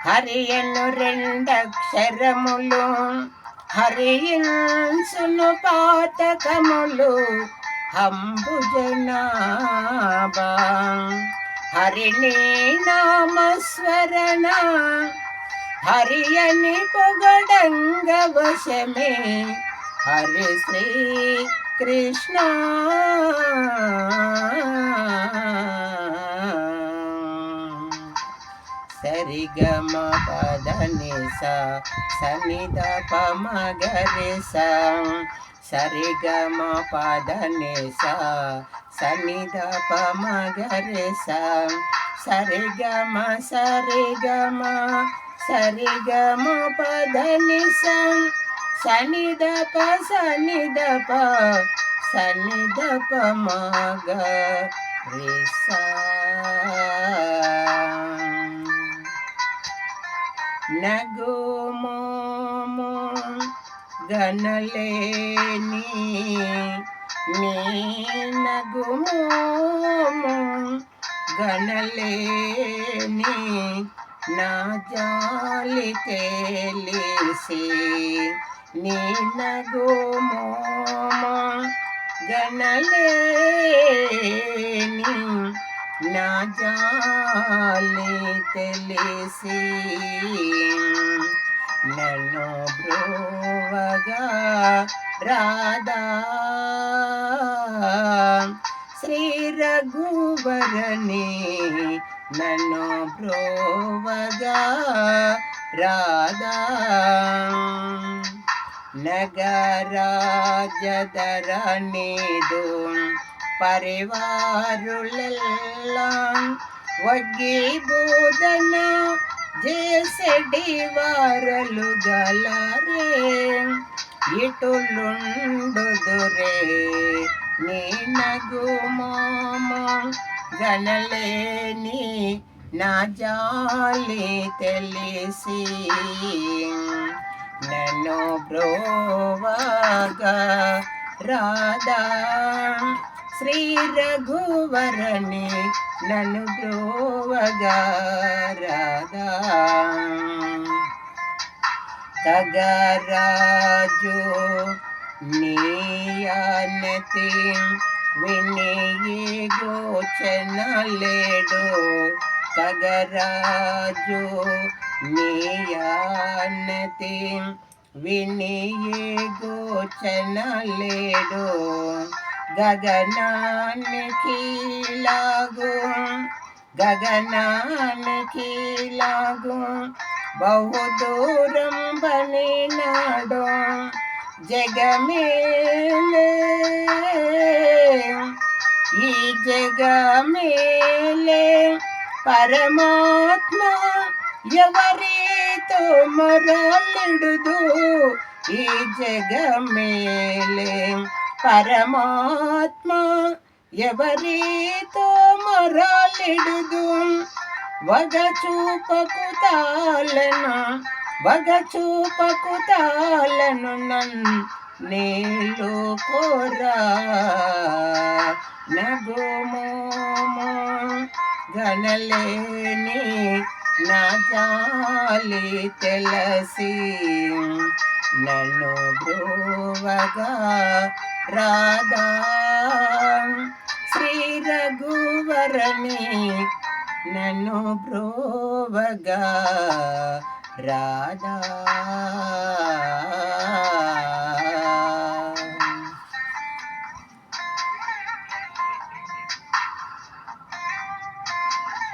హరియను రెండక్షరములు హరించును పాతకములు అంబుజనాభా. హరిని నామస్మరణ హరియని పొగడంగ వశమే హరి శ్రీ కృష్ణ. సరిగమ పదని సనిద పమగరి సరిగమ పదని సనిద పమగరి సరిగమ సరిగమ సరిగమ పదని సనిద ప సనిద పమగరి నగుమోము గనలేని నీ నగుమోము గనలేని నా జాలి తెలిసి నీ నగుమోము గనలేని నా జాలి తెలిసి నన్ను బ్రోవగా రాధా. శ్రీ రఘువరని నన్ను బ్రోవగా రాధా. నగరాజధరణిదు పరివారులెల్లా వగ్గి బోధన చేసెడి వారలు గలరే. ఇటులుండుదురే నీ నగుమోము గనలేని నా జాలి తెలిసి నన్ను బ్రోవగా రాధా. శ్రీ రఘువరని నన్ను బ్రోవగా రాధా. ఖగరాజు నీయానతి విని గోచనలేడు. ఖగరాజు నీయానతి విని గోచనలేడు. గగనానికి లాగు బహుదూరం బనినాడు. జగమేలే ఈ జగమేలే పరమాత్మ ఎవరితో మొరలిడుదు. ఈ జగమేలే పరమాత్మ ఎవరితో మొరలిడుదు. వగచూపకు తాళను నీళ్ళు కోరా. నగుమోము గనలేని నా జాలి తెలసి నన్ను బ్రోవగా రాధా. శ్రీ రఘువరని నన్ను బ్రోవగా రాధా.